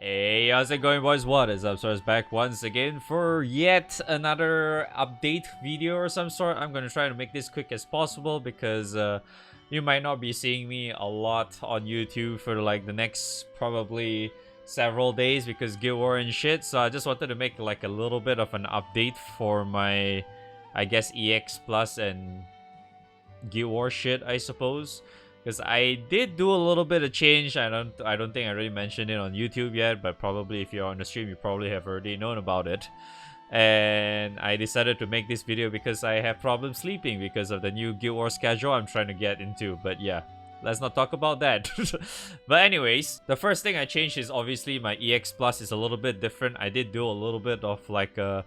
Hey, how's it going, boys? What is up? So it's back once again for yet another update video or some sort. I'm gonna try to make this quick as possible because you might not be seeing me a lot on YouTube for like the next probably several days because Guild War and shit. So I just wanted to make like a little bit of an update for my, I guess, EX Plus and Guild War shit, I suppose. Because I did do a little bit of change. I don't think I really mentioned it on YouTube yet, but probably if you're on the stream, you probably have already known about it. And I decided to make this video because I have problems sleeping because of the new Guild War schedule I'm trying to get into. But yeah, let's not talk about that. But anyways, the first thing I changed is obviously my EX Plus is a little bit different. I did do a little bit of like a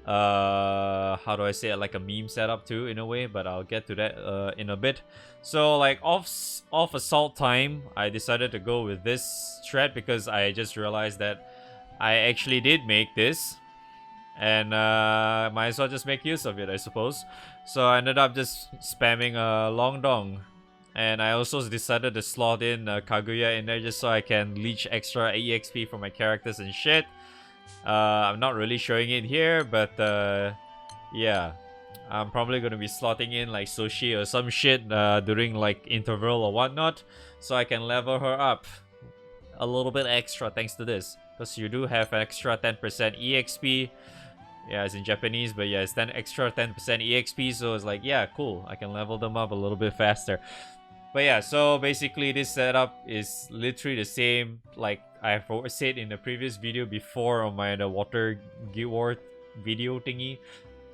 how do I say it, like a meme setup too in a way, but I'll get to that in a bit. So like off assault time, I decided to go with this Strat because I just realized that I actually did make this, and might as well just make use of it, I suppose. So I ended up just spamming a long dong, and I also decided to slot in Kaguya in there just so I can leech extra EXP for my characters and shit. I'm not really showing it here, but yeah, I'm probably gonna be slotting in like sushi or some shit during like interval or whatnot, so I can level her up a little bit extra thanks to this. Because you do have extra 10% EXP. Yeah, it's in Japanese, but yeah, it's 10 extra 10% EXP, so it's like, yeah, cool, I can level them up a little bit faster. But yeah, so basically this setup is literally the same like I've said in the previous video before on the water Guild War video thingy.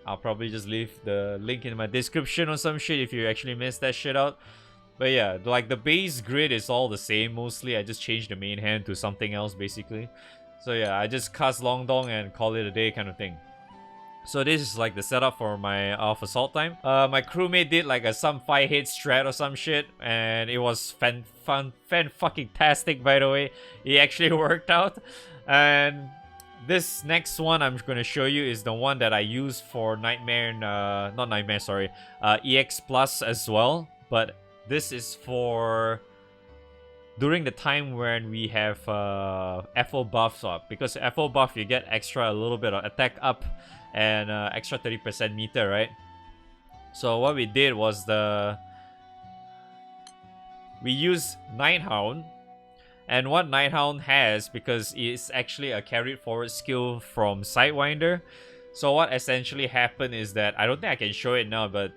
I'll probably just leave the link in my description or some shit if you actually missed that shit out. But yeah, like the base grid is all the same mostly. I just changed the main hand to something else basically. So yeah, I just cast Long Dong and call it a day kind of thing. So this is like the setup for my off assault time. My crewmate did like some 5-hit strat or some shit, and it was fan fucking tastic, by the way. It actually worked out. And this next one I'm gonna show you is the one that I use for Nightmare, not Nightmare, sorry, EX Plus as well. But this is for during the time when we have FO buffs up, because FO buff you get extra a little bit of attack up and extra 30% meter, right? So what we did was we use Nighthound, and what Nighthound has, because it's actually a carried forward skill from Sidewinder. So what essentially happened is that I don't think I can show it now, but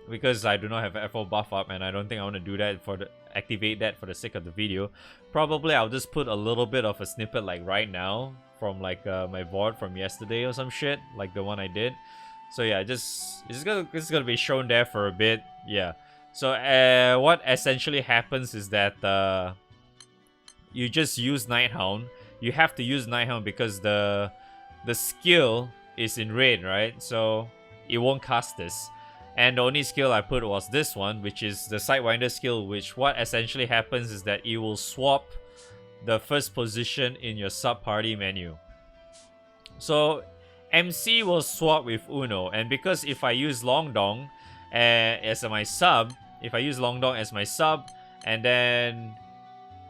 because I do not have FO buff up, and I don't think I want to do that activate that for the sake of the video. Probably I'll just put a little bit of a snippet like right now from like my VOD from yesterday or some shit, like the one I did. So yeah, it's gonna be shown there for a bit. Yeah. So what essentially happens is that you just use Nighthound. You have to use Nighthound because the skill is in raid, right? So it won't cast this. And the only skill I put was this one, which is the Sidewinder skill, which what essentially happens is that it will swap the first position in your sub-party menu. So MC will swap with Uno, and because if I use Long Dong as my sub, and then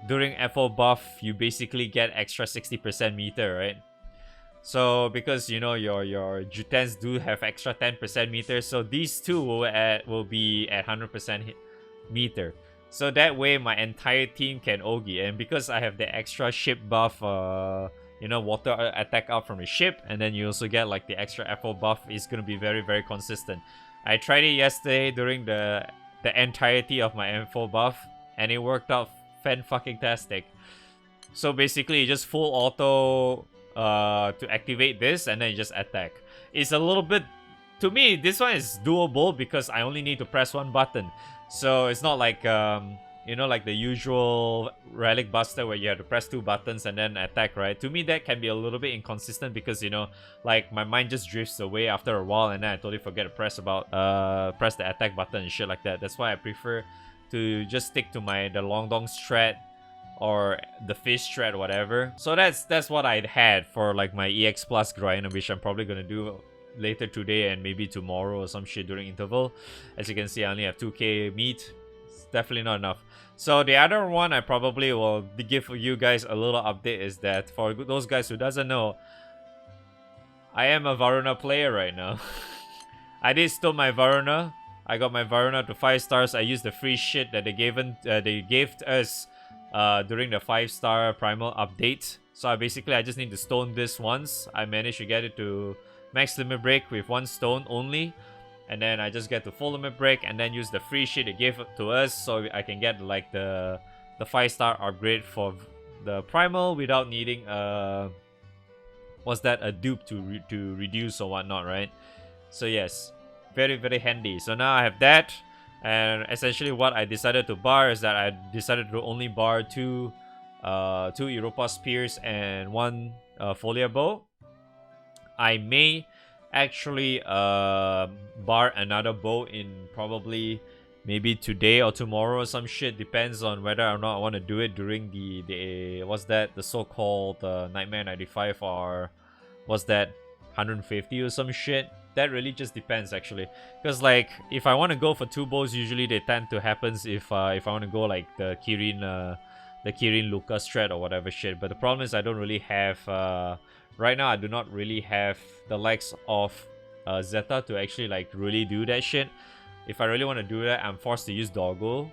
during FO buff, you basically get extra 60% meter, right? So because you know your Jutens do have extra 10% meter, so these two will be at 100% meter. So that way my entire team can Ogi, and because I have the extra ship buff, you know, water attack up from the ship, and then you also get like the extra FO buff, is gonna be very, very consistent. I tried it yesterday during the entirety of my FO buff, and it worked out fan-fucking-tastic. So basically you just full auto to activate this, and then you just attack. It's a little bit, to me, this one is doable because I only need to press one button. So it's not like you know, like the usual Relic Buster where you have to press 2 buttons and then attack, right? To me that can be a little bit inconsistent because, you know, like my mind just drifts away after a while, and then I totally forget to press the attack button and shit like that. That's why I prefer to just stick to the Long Dong strat or the fish strat or whatever. So that's what I had for like my EX Plus grind, which I'm probably gonna do later today and maybe tomorrow or some shit during interval. As you can see, I only have 2k meat, definitely not enough. So the other one I probably will give you guys a little update is that for those guys who doesn't know, I am a Varuna player right now. I did steal my Varuna. I got my Varuna to 5 stars. I used the free shit that they gave us during the 5-star primal update. So I just need to stone this once. I managed to get it to max limit break with 1 stone only. And then I just get to full limit break and then use the free shit they gave to us so I can get like the 5-star upgrade for the primal without needing a dupe to reduce or whatnot, right? So yes, very very handy. So now I have that, and essentially what I decided to bar is that I decided to only bar two Europa spears and 1 folia bow. I may actually bar another bow in probably maybe today or tomorrow or some shit. Depends on whether or not I want to do it during the so-called Nightmare 95 or was that 150 or some shit. That really just depends actually, because like if I want to go for 2 bows, usually they tend to happens if I want to go like the Kirin Lucas Strat or whatever shit. But the problem is I don't really have right now. I do not really have the likes of Zeta to actually like really do that shit. If I really want to do that, I'm forced to use Doggo,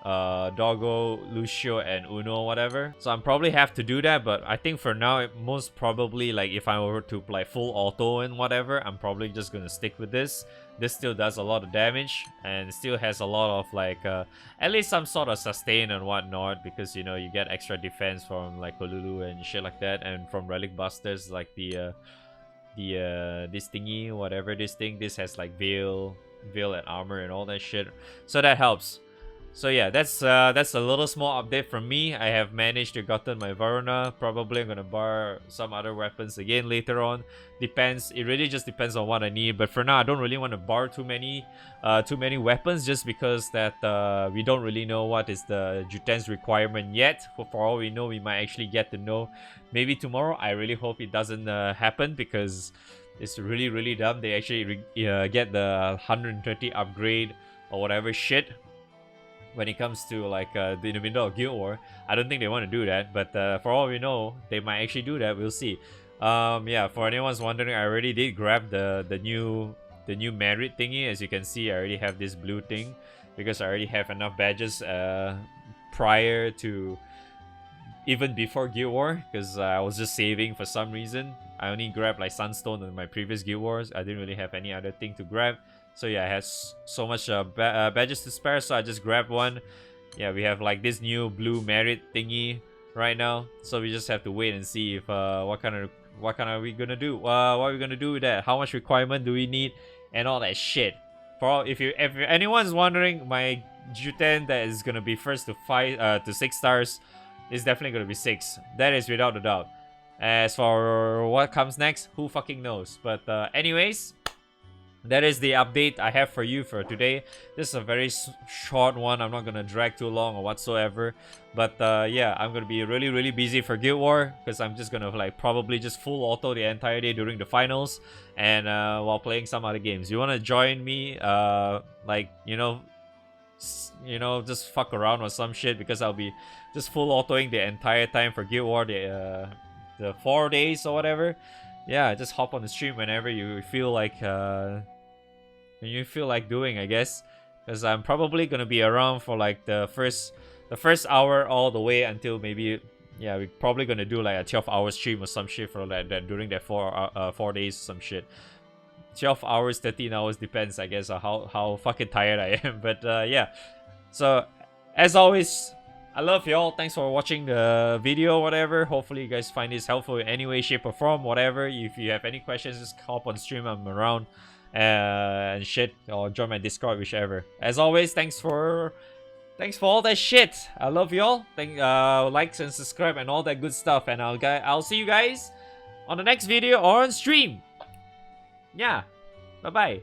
Lucio, and Uno or whatever. So I'm probably have to do that, but I think for now, most probably, like if I were to like full auto and whatever, I'm probably just gonna stick with this. This still does a lot of damage and still has a lot of like at least some sort of sustain and whatnot, because you know you get extra defense from like Kolulu and shit like that, and from Relic Busters like this thingy, whatever this thing. This has like veil and armor and all that shit, so that helps. So yeah, that's a little small update from me. I have managed to gotten my Varuna. Probably I'm gonna bar some other weapons again later on. Depends. It really just depends on what I need. But for now, I don't really want to bar too many weapons, just because that we don't really know what is the Juten's requirement yet. For all we know, we might actually get to know maybe tomorrow. I really hope it doesn't happen, because it's really really dumb. They actually get the 130 upgrade or whatever shit when it comes to like in the middle of Guild War. I don't think they want to do that, but for all we know, they might actually do that. We'll see. Yeah, for anyone's wondering, I already did grab the new merit thingy. As you can see, I already have this blue thing because I already have enough badges prior to even before Guild War, because I was just saving for some reason. I only grabbed like Sunstone in my previous Guild Wars. I didn't really have any other thing to grab. So yeah, I had so much badges to spare, so I just grabbed one. Yeah, we have like this new blue merit thingy right now, so we just have to wait and see if what kind are we gonna do? What are we gonna do with that? How much requirement do we need, and all that shit. If anyone's wondering, my Juten that is gonna be first to 6 stars is definitely gonna be 6. That is without a doubt. As for what comes next, who fucking knows? But anyways, that is the update I have for you for today. This is a very short one. I'm not gonna drag too long or whatsoever. But yeah, I'm gonna be really really busy for Guild War, because I'm just gonna like probably just full auto the entire day during the finals, and while playing some other games. You wanna join me? Like you know, just fuck around or some shit, because I'll be just full autoing the entire time for Guild War, the 4 days or whatever. Yeah, just hop on the stream whenever you feel like doing, I guess, because I'm probably gonna be around for like the first hour all the way until maybe, yeah, we're probably gonna do like a 12-hour stream or some shit for that during that 4 days, some shit. 12 hours, 13 hours, depends, I guess, on how fucking tired I am. But yeah, so as always, I love y'all. Thanks for watching the video, whatever. Hopefully you guys find this helpful in any way, shape, or form, whatever. If you have any questions, just hop on stream. I'm around and shit, or join my Discord, whichever. As always, thanks for all that shit. I love y'all. Likes and subscribe and all that good stuff. And I'll see you guys on the next video or on stream. Yeah, bye bye.